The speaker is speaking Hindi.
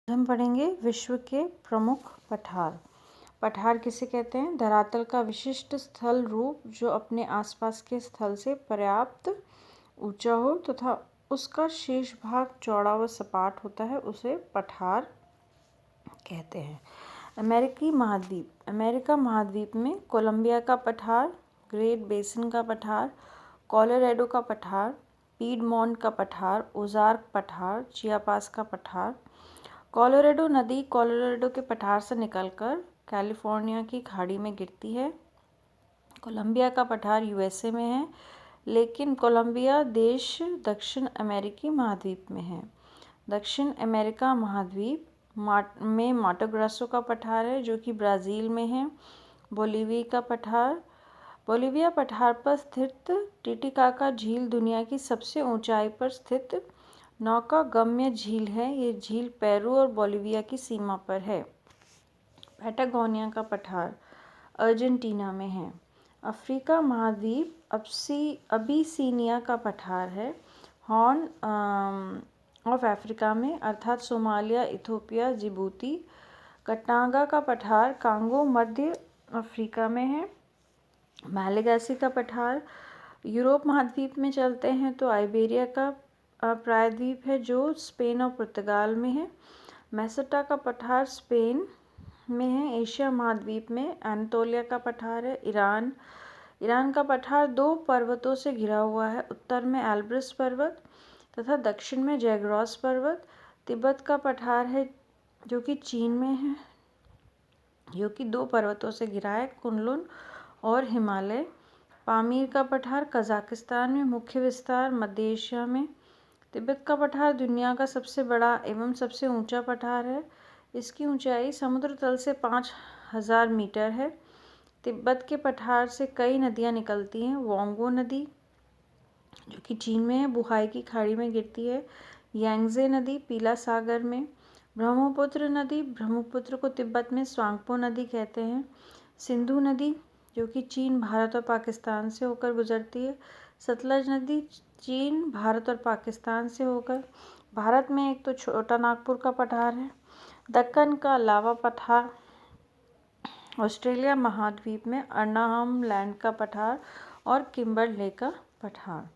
हम पढ़ेंगे विश्व के प्रमुख पठार। पठार किसे कहते हैं? धरातल का विशिष्ट स्थल रूप जो अपने आसपास के स्थल से पर्याप्त ऊंचा हो तथा उसका शेष भाग चौड़ा व सपाट होता है, उसे पठार कहते हैं। अमेरिकी महाद्वीप। अमेरिका महाद्वीप में कोलंबिया का पठार, ग्रेट बेसिन का पठार, कोलोराडो का पठार, पीडमोंट का पठार, ओज़ार्क पठार, चियापास का पठार। कोलोराडो नदी कोलोराडो के पठार से निकलकर कैलिफोर्निया की खाड़ी में गिरती है। कोलंबिया का पठार यूएसए में है, लेकिन कोलंबिया देश दक्षिण अमेरिकी महाद्वीप में है। दक्षिण अमेरिका महाद्वीप में माटो ग्रोसो का पठार है, जो कि ब्राज़ील में है। बोलिविया पठार पर स्थित टिटिकाका झील दुनिया की सबसे ऊंचाई पर स्थित नौकागम्य झील है। ये झील पेरू और बोलिविया की सीमा पर है। पैटागोनिया का पठार अर्जेंटीना में है। अफ्रीका महाद्वीप अबिसिनिया का पठार है, हॉर्न ऑफ अफ्रीका में, अर्थात सोमालिया, इथियोपिया, जिबूती। कटांगा का पठार कांगो मध्य अफ्रीका में है। मालागासी का पठार यूरोप महाद्वीप में चलते हैं तो आइबेरिया का प्रायद्वीप है, जो स्पेन और पुर्तगाल में है। मेसोटा का पठार स्पेन में है। एशिया महाद्वीप में एनातोलिया का पठार है। ईरान का पठार 2 पर्वतों से घिरा हुआ है, उत्तर में एल्ब्रस पर्वत तथा दक्षिण में जैग्रस पर्वत। तिब्बत का पठार है, जो कि चीन में है, जो कि 2 पर्वतों से घिरा है, कुनलुन और हिमालय। पामीर का पठार कजाकिस्तान में, मुख्य विस्तार मध्य एशिया में। तिब्बत का पठार दुनिया का सबसे बड़ा एवं सबसे ऊंचा पठार है। इसकी ऊंचाई समुद्र तल से 5000 मीटर है। तिब्बत के पठार से कई नदियां निकलती हैं। वोंगो नदी, जो कि चीन में है, बुहाई की खाड़ी में गिरती है। यांगजे नदी पीला सागर में। ब्रह्मपुत्र नदी, ब्रह्मपुत्र को तिब्बत में स्वांगपो नदी कहते हैं। सिंधु नदी, जो कि चीन, भारत और पाकिस्तान से होकर गुजरती है। सतलज नदी चीन, भारत और पाकिस्तान से होकर। भारत में एक तो छोटा नागपुर का पठार है। दक्कन का लावा पठार, ऑस्ट्रेलिया महाद्वीप में अर्नाहम लैंड का पठार और किम्बरले का पठार।